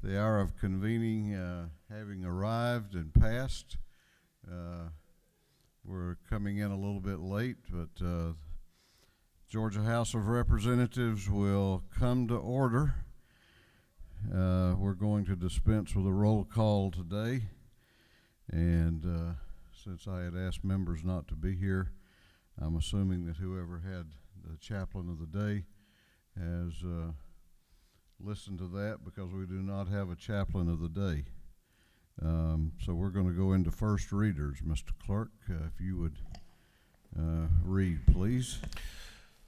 The hour of convening having arrived and passed. We're coming in a little bit late, but Georgia House of Representatives will come to order. We're going to dispense with a roll call today, and since I had asked members not to be here, I'm assuming that whoever had the chaplain of the day has listened to that, because we do not have a chaplain of the day. So we're going to go into first readers. Mr. Clerk, if you would read, please.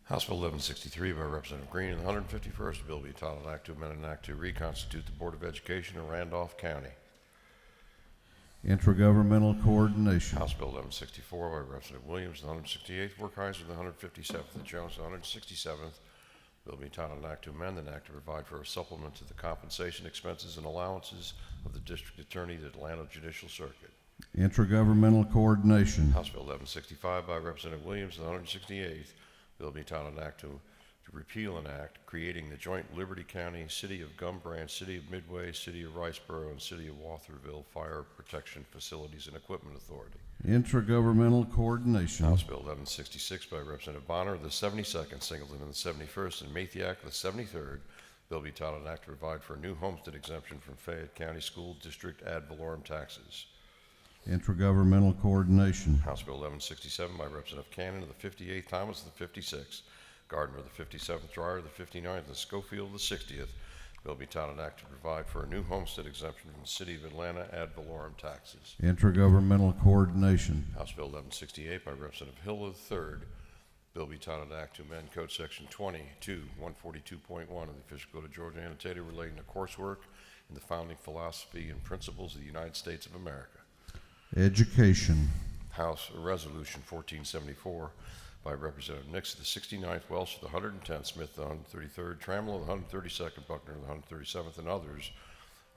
House Bill 1163 by Representative Green and the 151st bill be entitled Act to Amend and Act to Reconstitute the Board of Education in Randolph County. Intergovernmental coordination. House Bill 1164 by Representative Williams, the 168th, Werkheiser, the 157th, and Jones, the 167th. Bill be entitled an Act to amend an act to provide for a supplement to the compensation expenses and allowances of the District Attorney of the Atlanta Judicial Circuit. Intergovernmental coordination. House Bill 1165 by Representative Williams, the 168th. Bill be entitled an act to repeal an act creating the joint Liberty County, City of Gum Branch, City of Midway, City of Riceboro, and City of Waltherville Fire Protection Facilities and Equipment Authority. Intergovernmental coordination. House Bill 1166 by Representative Bonner, the 72nd, Singleton, and the 71st, and Mathiak, the 73rd. Bill be entitled an act to provide for a new homestead exemption from Fayette County School District ad valorem taxes. Intergovernmental coordination. House Bill 1167 by Representative Cannon of the 58th, Thomas of the 56th, Gardner of the 57th, Dreyer of the 59th, and Schofield of the 60th. Bill be entitled an act to provide for a new homestead exemption from the City of Atlanta ad valorem taxes. Intergovernmental coordination. House Bill 1168 by Representative Hill of the 3rd. Bill be entitled an act to amend Code Section 22-142.1 of the Official Code of Georgia Annotated relating to coursework in the founding philosophy and principles of the United States of America. Education. House Resolution 1474 by Representative Nix of the 69th, Welsh of the 110th, Smith of the 133rd, Trammell of the 132nd, Buckner of the 137th, and others.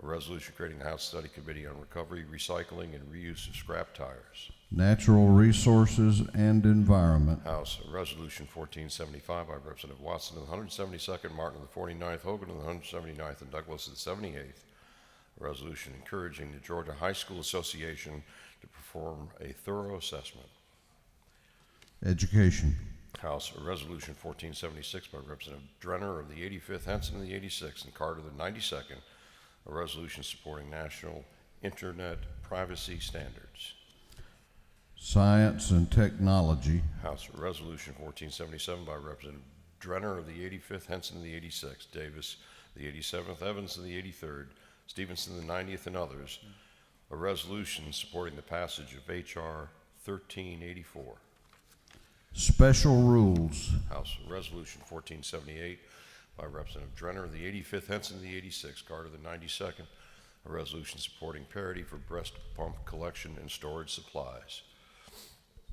A resolution creating the House Study Committee on Recovery, Recycling, and Reuse of Scrap Tires. Natural Resources and Environment. House Resolution 1475 by Representative Watson of the 172nd, Martin of the 49th, Hogan of the 179th, and Douglas of the 78th. A resolution encouraging the Georgia High School Association to perform a thorough assessment. Education. House Resolution 1476 by Representative Drenner of the 85th, Henson of the 86th, and Carter of the 92nd. A resolution supporting national internet privacy standards. Science and Technology. House Resolution 1477 by Representative Drenner of the 85th, Henson of the 86th, Davis of the 87th, Evans of the 83rd, Stevenson of the 90th, and others. A resolution supporting the passage of H.R. 1384. Special Rules. House Resolution 1478 by Representative Drenner of the 85th, Henson of the 86th, Carter of the 92nd. A resolution supporting parity for breast pump collection and storage supplies.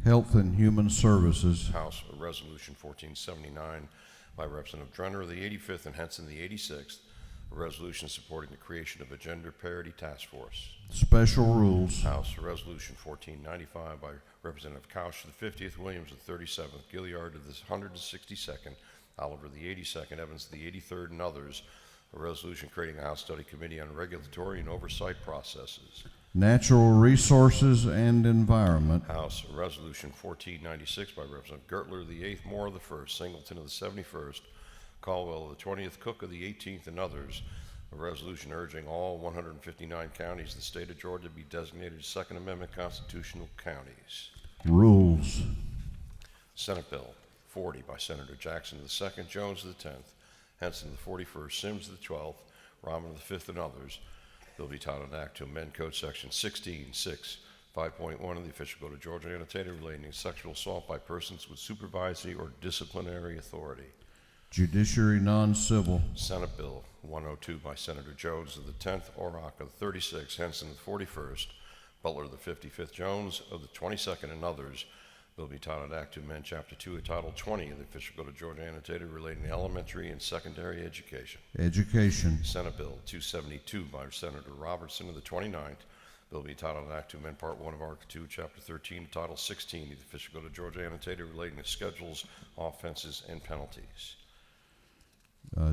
Health and Human Services. House Resolution 1479 by Representative Drenner of the 85th and Henson of the 86th. A resolution supporting the creation of a gender parity task force. Special Rules. House Resolution 1495 by Representative Couch of the 50th, Williams of the 37th, Gilliard of the 162nd, Oliver of the 82nd, Evans of the 83rd, and others. A resolution creating a House Study Committee on Regulatory and Oversight Processes. Natural Resources and Environment. House Resolution 1496 by Representative Gertler of the 8th, Moore of the 1st, Singleton of the 71st, Caldwell of the 20th, Cook of the 18th, and others. A resolution urging all 159 counties of the state of Georgia to be designated as Second Amendment constitutional counties. Rules. Senate Bill 40 by Senator Jackson of the 2nd, Jones of the 10th, Henson of the 41st, Sims of the 12th, Rahman of the 5th, and others. Bill be titled an act to amend Code Section 16.6, 5.1 of the Official Code of Georgia Annotated relating to sexual assault by persons with supervisory or disciplinary authority. Judiciary Non-Civil. Senate Bill 102 by Senator Jones of the 10th, Orrock of the 36th, Henson of the 41st, Butler of the 55th, Jones of the 22nd, and others. Bill be titled Act to amend Chapter 2 of Title 20 of the Official Code of Georgia Annotated relating to elementary and secondary education. Education. Senate Bill 272 by Senator Robertson of the 29th. Bill be titled an Act to amend Part 1 of Article 2, Chapter 13, Title 16 of the Official Code of Georgia Annotated relating to schedules, offenses, and penalties.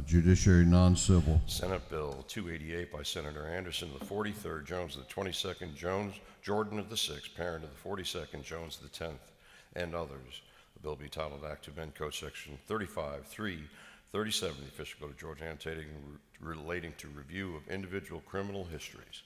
Judiciary non-civil. Senate Bill 288 by Senator Anderson of the 43rd, Jones of the 22nd, Jordan of the 6th, Parent of the 42nd, Jones of the 10th, and others. The bill be titled Act to amend Code Section 35, 3, 37 of the Official Code of Georgia, annotating relating to review of individual criminal histories.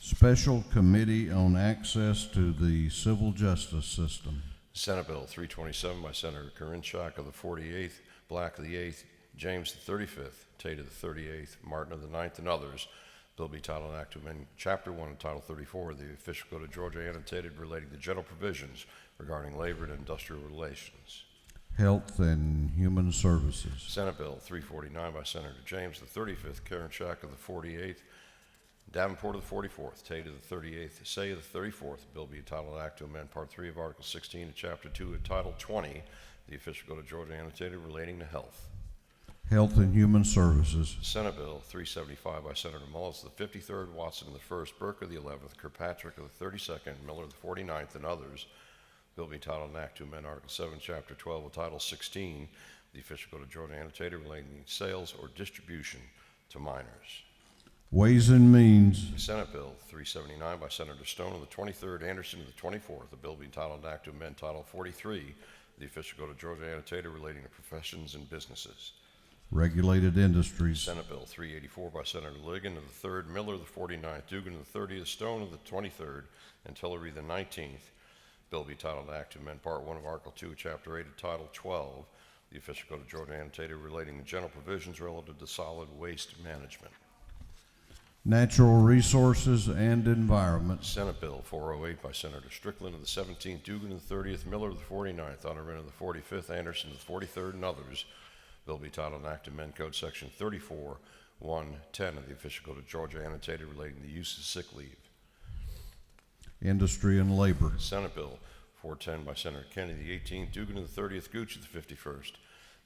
Special Committee on Access to the Civil Justice System. Senate Bill 327 by Senator Karinchak of the 48th, Black of the 8th, James the 35th, Tate of the 38th, Martin of the 9th, and others. Bill be titled Act to amend Chapter 1 of Title 34 of the Official Code of Georgia, annotated relating to general provisions regarding labor and industrial relations. Health and Human Services. Senate Bill 349 by Senator James the 35th, Karinchak of the 48th, Davenport of the 44th, Tate of the 38th, Say of the 34th. Bill be entitled Act to amend Part 3 of Article 16 of Chapter 2 of Title 20, the Official Code of Georgia, annotated relating to health. Health and Human Services. Senate Bill 375 by Senator Mullis of the 53rd, Watson of the 1st, Burke of the 11th, Kirkpatrick of the 32nd, Miller of the 49th, and others. Bill be titled an Act to amend Article 7, Chapter 12 of Title 16, the Official Code of Georgia, annotated relating to sales or distribution to minors. Ways and Means. Senate Bill 379 by Senator Stone of the 23rd, Anderson of the 24th. The bill being titled an Act to amend Title 43 of the Official Code of Georgia, annotated relating to professions and businesses. Regulated Industries. Senate Bill 384 by Senator Ligon of the 3rd, Miller of the 49th, Dugan of the 30th, Stone of the 23rd, and Tillery the 19th. Bill be titled Act to amend Part 1 of Article 2, Chapter 8 of Title 12, the Official Code of Georgia, annotated relating to general provisions relative to solid waste management. Natural Resources and Environment. Senate Bill 408 by Senator Strickland of the 17th, Dugan of the 30th, Miller of the 49th, Honorman of the 45th, Anderson of the 43rd, and others. Bill be titled an Act to amend Code Section 34.1.10 of the Official Code of Georgia, annotated relating to the use of sick leave. Industry and Labor. Senate Bill 410 by Senator Kennedy, the 18th, Dugan of the 30th, Gooch of the 51st,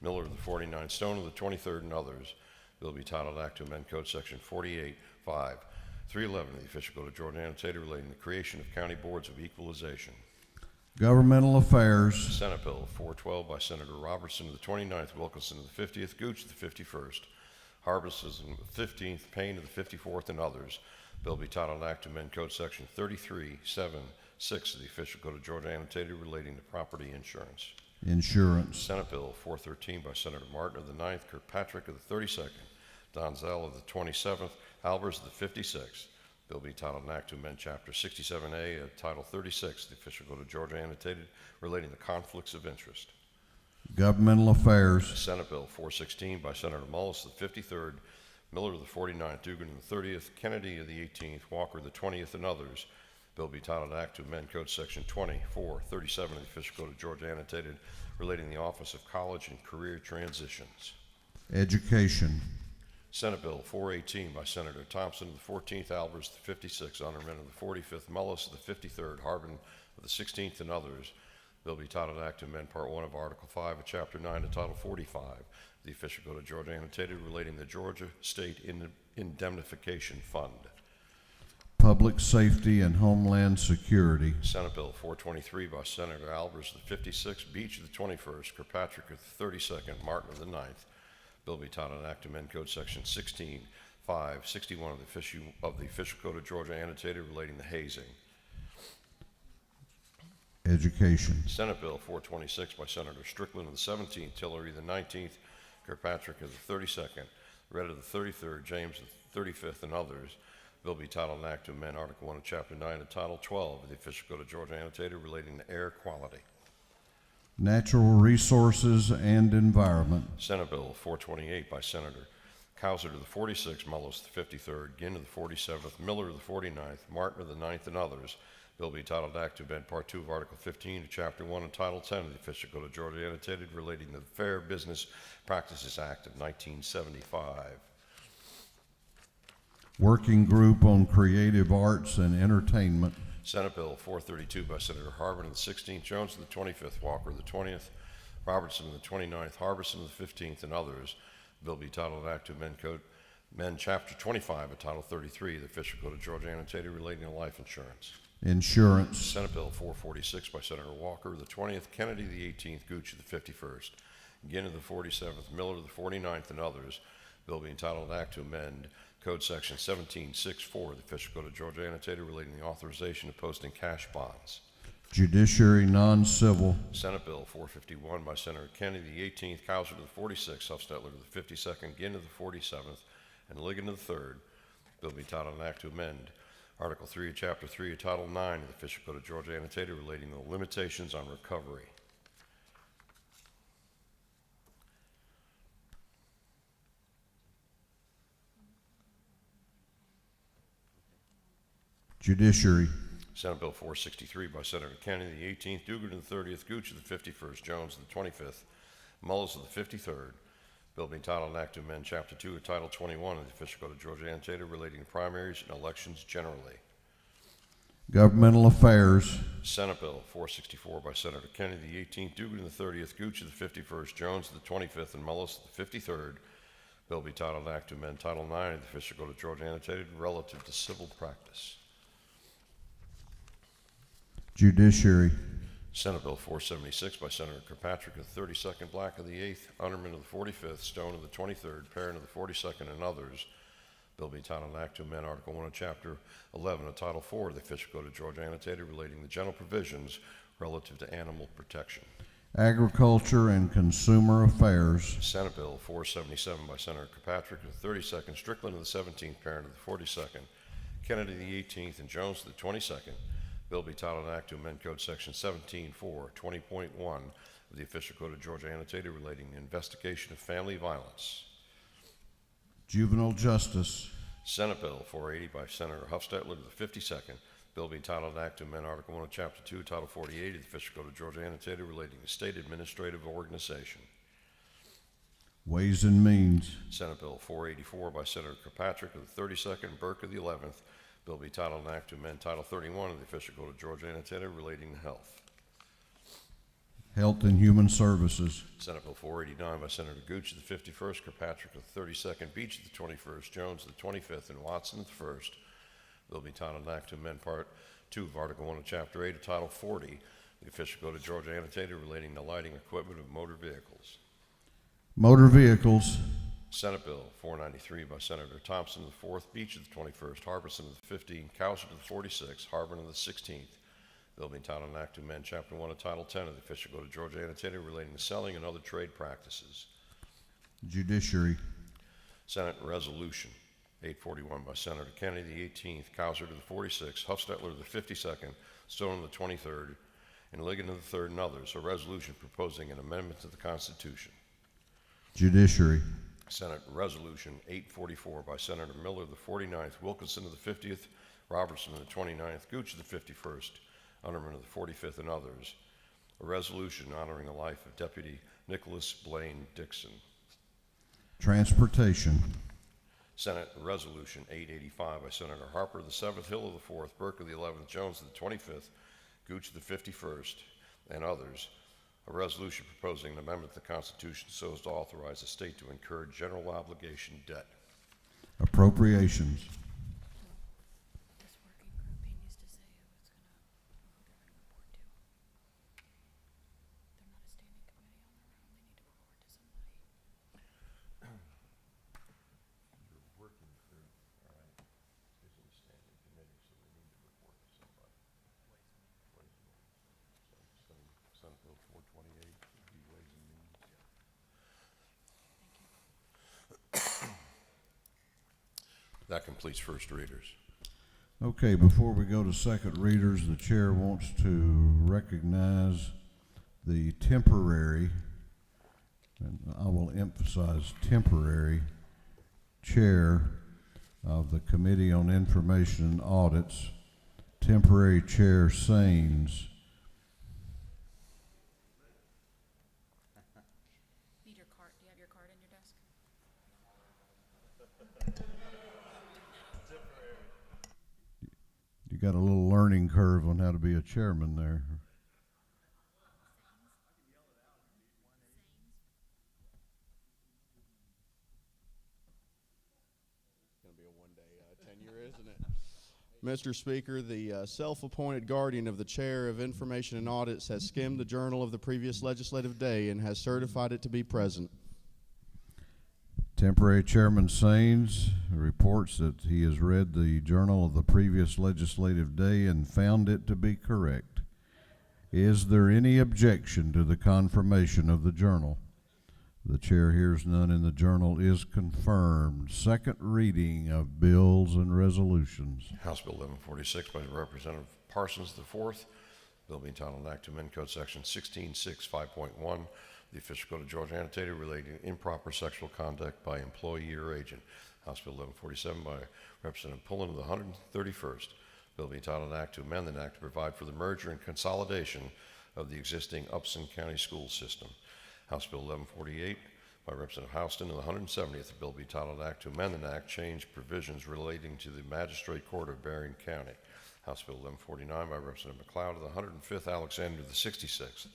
Miller of the 49th, Stone of the 23rd, and others. Bill be titled Act to amend Code Section 48.5, 311 of the Official Code of Georgia, annotated relating to the creation of county boards of equalization. Governmental Affairs. Senate Bill 412 by Senator Robertson of the 29th, Wilkinson of the 50th, Gooch of the 51st, Harbison of the 15th, Payne of the 54th, and others. Bill be titled Act to amend Code Section 33.7.6 of the Official Code of Georgia, annotated relating to property insurance. Insurance. Senate Bill 413 by Senator Martin of the 9th, Kirkpatrick of the 32nd, Donzel of the 27th, Albers of the 56th. Bill be titled an Act to amend Chapter 67A of Title 36 of the Official Code of Georgia, annotated relating to conflicts of interest. Governmental Affairs. Senate Bill 416 by Senator Mullis of the 53rd, Miller of the 49th, Dugan of the 30th, Kennedy of the 18th, Walker of the 20th, and others. Bill be titled Act to amend Code Section 2437 of the Official Code of Georgia, annotated relating to the Office of College and Career Transitions. Education. Senate Bill 418 by Senator Thompson of the 14th, Albers of the 56th, Honorman of the 45th, Mullis of the 53rd, Harbin of the 16th, and others. Bill be titled Act to amend Part 1 of Article 5 of Chapter 9 of Title 45 of the Official Code of Georgia, annotated relating to the Georgia State Indemnification Fund. Public Safety and Homeland Security. Senate Bill 423 by Senator Albers of the 56th, Beach of the 21st, Kirkpatrick of the 32nd, Martin of the 9th. Bill be titled an Act to amend Code Section 16.5.61 of the Official Code of Georgia, annotated relating to hazing. Education. Senate Bill 426 by Senator Strickland of the 17th, Tillery the 19th, Kirkpatrick of the 32nd, Red of the 33rd, James of the 35th, and others. Bill be titled an Act to amend Article 1 of Chapter 9 of Title 12 of the Official Code of Georgia, annotated relating to air quality. Natural Resources and Environment. Senate Bill 428 by Senator Cowser of the 46th, Mullis of the 53rd, Ginn of the 47th, Miller of the 49th, Martin of the 9th, and others. Bill be titled Act to amend Part 2 of Article 15 of Chapter 1 and Title 10 of the Official Code of Georgia, annotated relating to the Fair Business Practices Act of 1975. Working Group on Creative Arts and Entertainment. Senate Bill 432 by Senator Harbin of the 16th, Jones of the 25th, Walker of the 20th, Robertson of the 29th, Harbison of the 15th, and others. Bill be titled Act to amend Chapter 25 of Title 33 of the Official Code of Georgia, annotated relating to life insurance. Insurance. Senate Bill 446 by Senator Walker of the 20th, Kennedy of the 18th, Gooch of the 51st, Ginn of the 47th, Miller of the 49th, and others. Bill being entitled an act to amend Code Section 1764 of the Official Code of Georgia annotated relating the authorization of posting cash bonds. Judiciary non-civil. Senate Bill 451 by Senator Kennedy, the 18th, Cowser to the 46th, Huffstetler to the 52nd, Ginn to the 47th, and Ligon to the 3rd. Bill be titled an act to amend Article 3 of Chapter 3 of Title 9 of the Official Code of Georgia annotated relating to the limitations on recovery. Judiciary. Senate Bill 463 by Senator Kennedy, the 18th, Dugan to the 30th, Gooch to the 51st, Jones to the 25th, Mullis to the 53rd. Bill being titled an act to amend Chapter 2 of Title 21 of the Official Code of Georgia annotated relating to primaries and elections generally. Governmental affairs. Senate Bill 464 by Senator Kennedy, the 18th, Dugan to the 30th, Gooch to the 51st, Jones to the 25th, and Mullis to the 53rd. Bill be titled an act to amend Title 9 of the Official Code of Georgia annotated relative to civil practice. Judiciary. Senate Bill 476 by Senator Kirkpatrick of the 32nd, Black of the 8th, Underman of the 45th, Stone of the 23rd, Perrin of the 42nd, and others. Bill be entitled an act to amend Article 1 of Chapter 11 of Title 4 of the Official Code of Georgia annotated relating to general provisions relative to animal protection. Agriculture and consumer affairs. Senate Bill 477 by Senator Kirkpatrick of the 32nd, Strickland of the 17th, Perrin of the 42nd, Kennedy the 18th, and Jones of the 22nd. Bill be titled an act to amend Code Section 17.4.20.1 of the Official Code of Georgia annotated relating to investigation of family violence. Juvenile justice. Senate Bill 480 by Senator Huffstetler to the 52nd. Bill be entitled an act to amend Article 1 of Chapter 2, Title 48 of the Official Code of Georgia annotated relating to state administrative organization. Ways and means. Senate Bill 484 by Senator Kirkpatrick of the 32nd, Burke of the 11th. Bill be titled an act to amend Title 31 of the Official Code of Georgia annotated relating to health. Health and Human Services. Senate Bill 489 by Senator Gooch of the 51st, Kirkpatrick of the 32nd, Beach of the 21st, Jones of the 25th, and Watson of the 1st. Bill be titled an act to amend Part 2 of Article 1 of Chapter 8 of Title 40, the Official Code of Georgia annotated relating to lighting equipment of motor vehicles. Motor vehicles. Senate Bill 493 by Senator Thompson of the 4th, Beach of the 21st, Harbison of the 15th, Cowser of the 46th, Harbin of the 16th. Bill being entitled an act to amend Chapter 1 of Title 10 of the Official Code of Georgia annotated relating to selling and other trade practices. Judiciary. Senate Resolution 841 by Senator Kennedy, the 18th, Cowser to the 46th, Huffstetler to the 52nd, Stone to the 23rd, and Ligon to the 3rd, and others. A resolution proposing an amendment to the Constitution. Judiciary. Senate Resolution 844 by Senator Miller of the 49th, Wilkinson of the 50th, Robertson of the 29th, Gooch of the 51st, Underman of the 45th, and others. A resolution honoring the life of Deputy Nicholas Blaine Dixon. Transportation. Senate Resolution 885 by Senator Harper of the 7th, Hill of the 4th, Burke of the 11th, Jones of the 25th, Gooch of the 51st, and others. A resolution proposing an amendment to the Constitution so as to authorize the state to incur general obligation debt. Appropriations. This working group, he needs to say who it's gonna, who they're gonna report to. They're not a standing committee on their own, they need to report to somebody. Your working group, all right, is a standing committee, so they need to report to somebody. Ways and Means. Senate Bill 428 would be Ways and Means. That completes first readers. Okay, before we go to second readers, the chair wants to recognize the temporary, and I will emphasize temporary, chair of the Committee on Information and Audits, temporary chair Saines. Need your card, do you have your card in your desk? You got a little learning curve on how to be a chairman there. It's going to be a one-day tenure, isn't it? Mr. Speaker, the self-appointed guardian of the Chair of Information and Audits has skimmed the journal of the previous legislative day and has certified it to be present. Temporary Chairman Saines reports that he has read the journal of the previous legislative day and found it to be correct. Is there any objection to the confirmation of the journal? The chair hears none, and the journal is confirmed. Second reading of bills and resolutions. House Bill 1146 by Representative Parsons IV. Bill being entitled an act to amend Code Section 1665.1, the official code of Georgia annotated relating to improper sexual conduct by employee or agent. House Bill 1147 by Representative Pullen of the 131st. Bill being entitled an act to amend an act to provide for the merger and consolidation of the existing Upson County school system. House Bill 1148 by Representative Houston of the 170th. The bill be entitled an act to amend an act, change provisions relating to the Magistrate Court of Berrien County. House Bill 1149 by Representative McLeod of the 105th, Alexander of the 66th,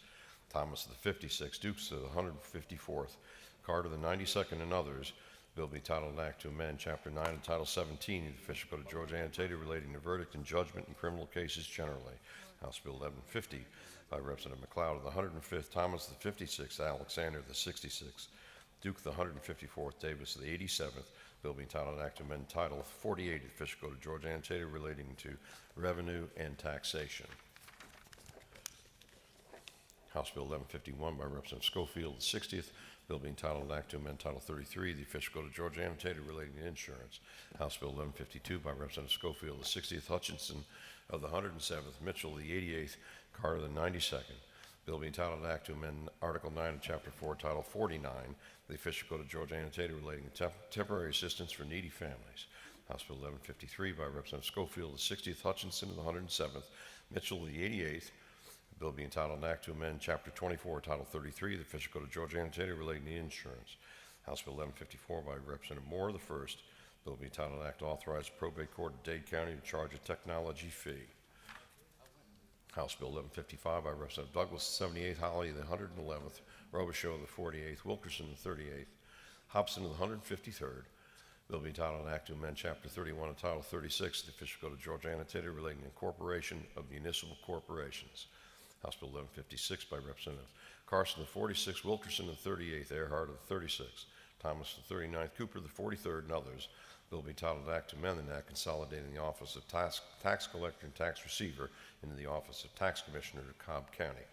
Thomas of the 56th, Dukes of the 154th, Carter of the 92nd, and others. Bill be entitled an act to amend Chapter 9 and Title 17 of the Official Code of Georgia annotated relating to verdict and judgment in criminal cases generally. House Bill 1150 by Representative McLeod of the 105th, Thomas of the 56th, Alexander of the 66th, Duke of the 154th, Davis of the 87th. Bill be entitled an act to amend Title 48 of the Official Code of Georgia annotated relating to revenue and taxation. House Bill 1151 by Representative Schofield, the 60th. Bill being entitled an act to amend Title 33 of the Official Code of Georgia annotated relating to insurance. House Bill 1152 by Representative Schofield, the 60th. Hutchinson of the 107th. Mitchell, the 88th. Carter, the 92nd. Bill being entitled an act to amend Article 9 of Chapter 4, Title 49 of the Official Code of Georgia annotated relating to temporary assistance for needy families. House Bill 1153 by Representative Schofield, the 60th. Hutchinson of the 107th. Mitchell, the 88th. Bill being entitled an act to amend Chapter 24, Title 33 of the Official Code of Georgia annotated relating to insurance. House Bill 1154 by Representative Moore, the 1st. Bill being entitled an act to authorize the probate court of Dade County to charge a technology fee. House Bill 1155 by Representative Douglas, the 78th. Holly, the 111th. Robichaud, the 48th. Wilkerson, the 38th. Hobson, the 153rd. Bill being entitled an act to amend Chapter 31 and Title 36 of the Official Code of Georgia annotated relating to incorporation of municipal corporations. House Bill 1156 by Representative Carson, the 46th, Wilkerson, the 38th, Earhart of the 36th, Thomas, the 39th, Cooper, the 43rd, and others. Bill be entitled an act to amend an act consolidating the Office of Tax Collector and Tax Receiver into the Office of Tax Commissioner to Cobb County.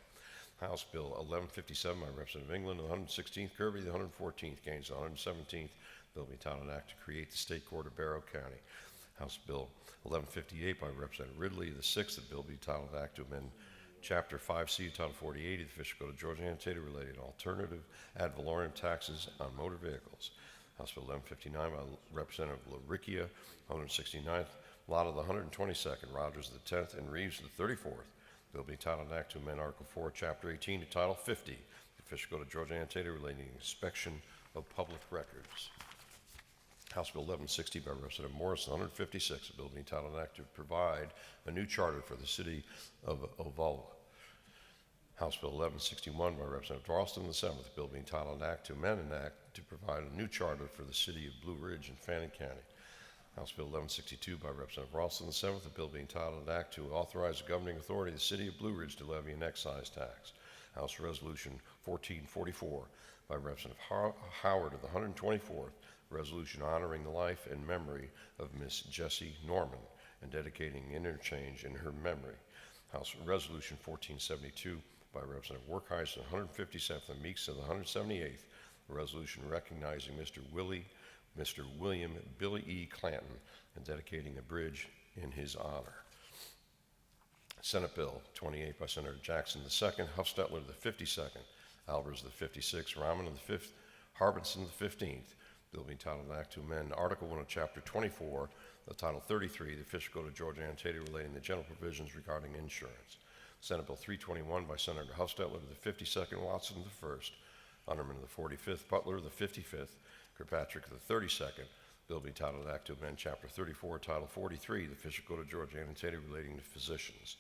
House Bill 1157 by Representative England, the 116th, Kirby, the 114th, Gaines, the 117th. Bill be entitled an act to create the State Court of Barrow County. House Bill 1158 by Representative Ridley, the 6th. The bill be entitled an act to amend Chapter 5C, Title 48 of the Official Code of Georgia annotated relating to alternative ad valorem taxes on motor vehicles. House Bill 1159 by Representative LaRicchia, 169th, Lott of the 122nd, Rogers of the 10th, and Reeves of the 34th. Bill be entitled an act to amend Article 4, Chapter 18 to Title 50 of the Official Code of Georgia annotated relating to inspection of public records. House Bill 1160 by Representative Morris, 156, a bill being entitled an act to provide a new charter for the city of Ovalva. House Bill 1161 by Representative Ralston, the 7th, a bill being entitled an act to amend an act to provide a new charter for the city of Blue Ridge in Fannin County. House Bill 1162 by Representative Ralston, the 7th, a bill being entitled an act to authorize the governing authority of the city of Blue Ridge to levy an excise tax. House Resolution 1444 by Representative Howard of the 124th, resolution honoring the life and memory of Miss Jessie Norman and dedicating interchange in her memory. House Resolution 1472 by Representative Werkheiser, 157th, and Meeks of the 178th, a resolution recognizing Mr. William Billy E. Clanton and dedicating a bridge in his honor. Senate Bill 28 by Senator Jackson II, Huffstetler the 52nd, Albers the 56th, Rahman the 5th, Harbinson the 15th. Bill being entitled an act to amend Article 1 of Chapter 24, the Title 33, the Official Code of Georgia annotated relating to general provisions regarding insurance. Senate Bill 321 by Senator Huffstetler the 52nd, Watson the 1st, Underman the 45th, Butler the 55th, Kirkpatrick the 32nd. Bill being entitled an act to amend Chapter 34, Title 43, the Official Code of Georgia annotated relating to physicians.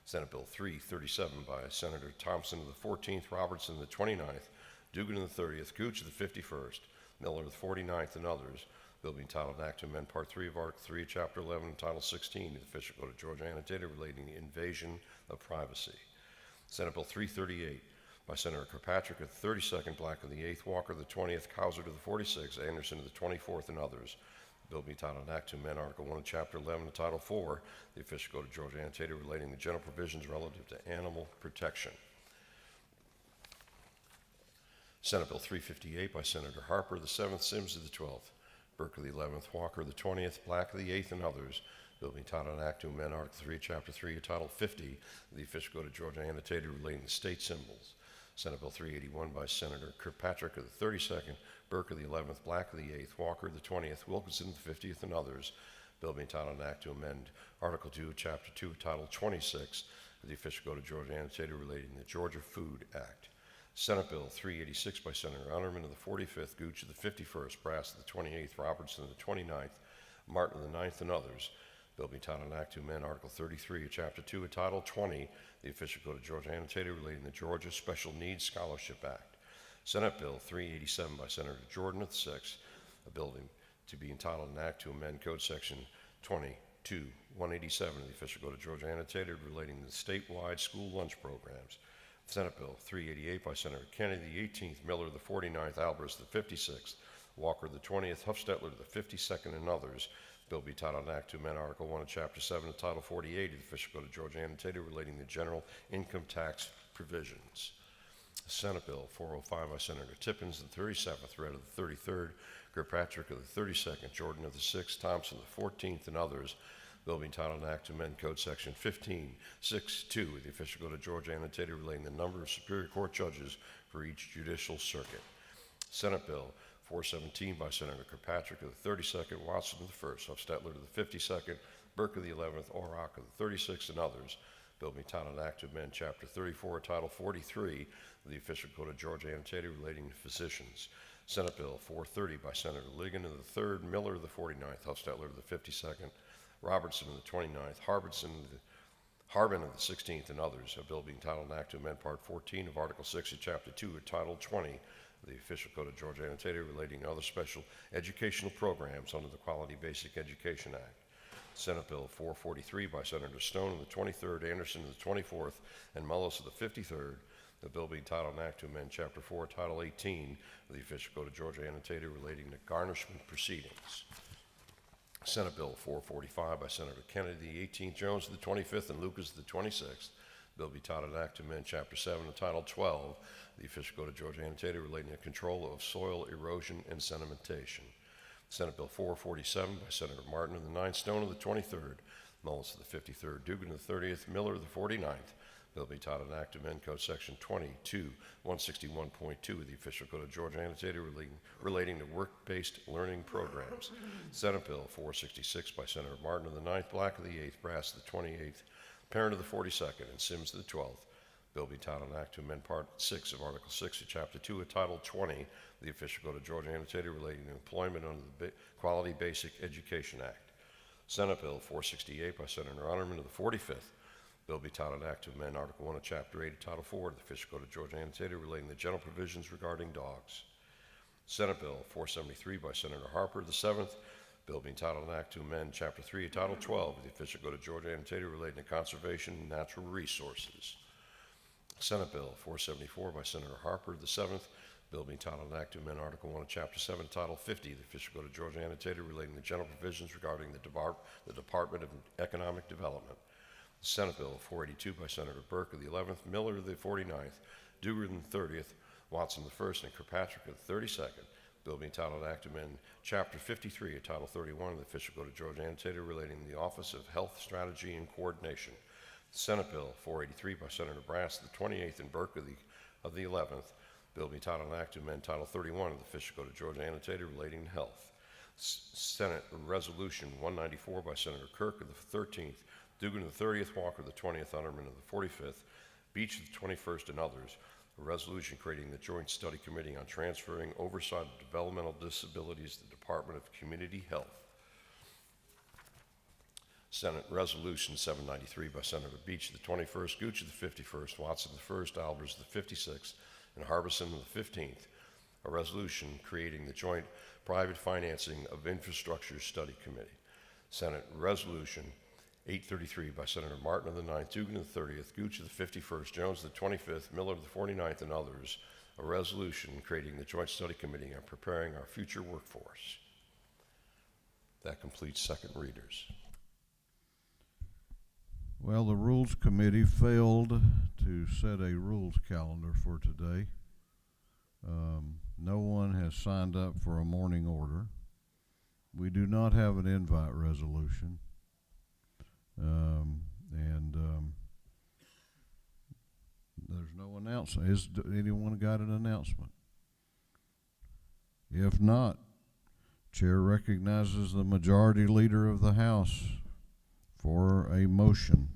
Senate Bill 337 by Senator Thompson the 14th, Robertson the 29th, Dugan the 30th, Gooch the 51st, Miller the 49th, and others. Bill being titled an act to amend Part 3 of Article 3, Chapter 11, Title 16 of the official code of Georgia annotated relating to invasion of privacy. Senate Bill 338 by Senator Kirkpatrick of the 32nd, Black of the 8th, Walker of the 20th, Cowser to the 46th, Anderson of the 24th, and others. The bill being titled an act to amend Article 1 of Chapter 11 of Title 4, the official code of Georgia annotated relating to general provisions relative to animal protection. Senate Bill 358 by Senator Harper of the 7th, Sims of the 12th, Burke of the 11th, Walker of the 20th, Black of the 8th, and others. Bill being titled an act to amend Article 3, Chapter 3 of Title 50 of the official code of Georgia annotated relating to state symbols. Senate Bill 381 by Senator Kirkpatrick of the 32nd, Burke of the 11th, Black of the 8th, Walker of the 20th, Wilkinson of the 50th, and others. Bill being titled an act to amend Article 2, Chapter 2 of Title 26 of the official code of Georgia annotated relating to the Georgia Food Act. Senate Bill 386 by Senator Underman of the 45th, Gooch of the 51st, Brass of the 28th, Robertson of the 29th, Martin of the 9th, and others. Bill being titled an act to amend Article 33 of Chapter 2 of Title 20, the official code of Georgia annotated relating to the Georgia Special Needs Scholarship Act. Senate Bill 387 by Senator Jordan of the 6th, a bill to be entitled an act to amend Code Section 22-187 of the official code of Georgia annotated relating to the statewide school lunch programs. Senate Bill 388 by Senator Kennedy, the 18th, Miller, the 49th, Alvarez, the 56th, Walker, the 20th, Huffstetler, the 52nd, and others. Bill be titled an act to amend Article 1 of Chapter 7 of Title 48 of the official code of Georgia annotated relating to general income tax provisions. Senate Bill 405 by Senator Tippins, the 37th, Red of the 33rd, Kirkpatrick of the 32nd, Jordan of the 6th, Thompson of the 14th, and others. Bill being titled an act to amend Code Section 15.6.2 of the official code of Georgia annotated relating to the number of Superior Court judges for each judicial circuit. Senate Bill 417 by Senator Kirkpatrick of the 32nd, Watson of the 1st, Huffstetler of the 52nd, Burke of the 11th, Orrock of the 36th, and others. Bill being titled an act to amend Chapter 34, Title 43 of the official code of Georgia annotated relating to physicians. Senate Bill 430 by Senator Ligon of the 3rd, Miller of the 49th, Huffstetler of the 52nd, Robertson of the 29th, Harbin of the 16th, and others. A bill being titled an act to amend Part 14 of Article 6 of Chapter 2 of Title 20 of the official code of Georgia annotated relating to other special educational programs under the Quality Basic Education Act. Senate Bill 443 by Senator Stone of the 23rd, Anderson of the 24th, and Mullis of the 53rd. The bill being titled an act to amend Chapter 4, Title 18 of the official code of Georgia annotated relating to garnishment proceedings. Senate Bill 445 by Senator Kennedy, the 18th, Jones of the 25th, and Lucas of the 26th. Bill be titled an act to amend Chapter 7 of Title 12 of the official code of Georgia annotated relating to control of soil erosion and sedimentation. Senate Bill 447 by Senator Martin of the 9th, Stone of the 23rd, Mullis of the 53rd, Dugan of the 30th, Miller of the 49th. Bill be titled an act to amend Code Section 22-161.2 of the official code of Georgia annotated relating to work-based learning programs. Senate Bill 466 by Senator Martin of the 9th, Black of the 8th, Brass of the 28th, Parent of the 42nd, and Sims of the 12th. Bill be titled an act to amend Part 6 of Article 6 of Chapter 2 of Title 20 of the official code of Georgia annotated relating to employment under the Quality Basic Education Act. Senate Bill 468 by Senator Honorman of the 45th. Bill be titled an act to amend Article 1 of Chapter 8 of Title 4 of the official code of Georgia annotated relating to general provisions regarding dogs. Senate Bill 473 by Senator Harper of the 7th. Bill being titled an act to amend Chapter 3 of Title 12 of the official code of Georgia annotated relating to conservation and natural resources. Senate Bill 474 by Senator Harper of the 7th. Bill being titled an act to amend Article 1 of Chapter 7 of Title 50 of the official code of Georgia annotated relating to general provisions regarding the Department of Economic Development. Senate Bill 482 by Senator Burke of the 11th, Miller of the 49th, Dugan of the 30th, Watson the 1st, and Kirkpatrick of the 32nd. Bill being titled Act to amend Chapter 53 of Title 31 of the official code of Georgia annotated relating to the Office of Health Strategy and Coordination. Senate Bill 483 by Senator Brass of the 28th and Burke of the 11th. Bill being titled Act to amend Title 31 of the official code of Georgia annotated relating to health. Senate Resolution 194 by Senator Kirk of the 13th, Dugan of the 30th, Walker of the 20th, Underman of the 45th, Beach of the 21st, and others. A resolution creating the Joint Study Committee on transferring oversight of developmental disabilities to the Department of Community Health. Senate Resolution 793 by Senator Beach of the 21st, Gooch of the 51st, Watson of the 1st, Albers of the 56th, and Harbison of the 15th. a resolution creating the Joint Private Financing of Infrastructure Study Committee. Senate Resolution 833 by Senator Martin of the 9th, Dugan of the 30th, Gooch of the 51st, Jones of the 25th, Miller of the 49th, and others, a resolution creating the Joint Study Committee on preparing our future workforce. That completes second readers. Well, the Rules Committee failed to set a rules calendar for today. No one has signed up for a morning order. We do not have an invite resolution. There's no announcement. Is anyone got an announcement? If not, Chair recognizes the Majority Leader of the House for a motion.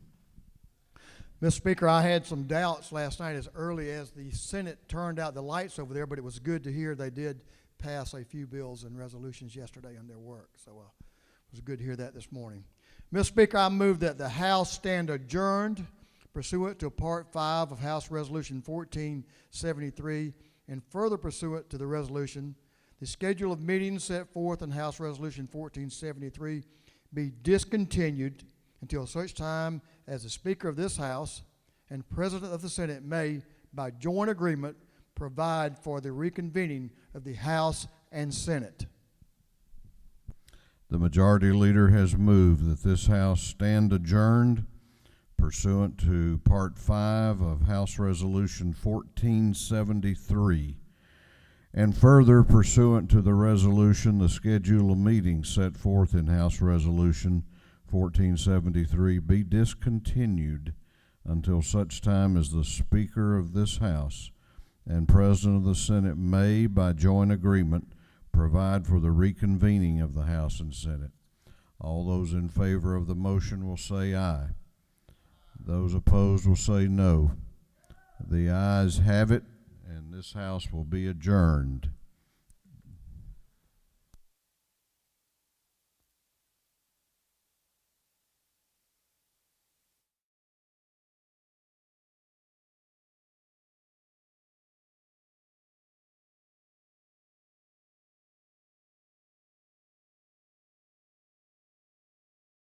Mr. Speaker, I had some doubts last night as early as the Senate turned out the lights over there, but it was good to hear they did pass a few bills and resolutions yesterday on their work. So it was good to hear that this morning. Mr. Speaker, I move that the House stand adjourned pursuant to Part 5 of House Resolution 1473 and further pursuant to the resolution, the schedule of meetings set forth in House Resolution 1473 be discontinued until such time as the Speaker of this House and President of the Senate may, by joint agreement, provide for the reconvening of the House and Senate. The Majority Leader has moved that this House stand adjourned pursuant to Part 5 of House Resolution 1473, and further pursuant to the resolution, the schedule of meetings set forth in House Resolution 1473 be discontinued until such time as the Speaker of this House and President of the Senate may, by joint agreement, provide for the reconvening of the House and Senate. All those in favor of the motion will say aye. Those opposed will say no. The ayes have it, and this House will be adjourned.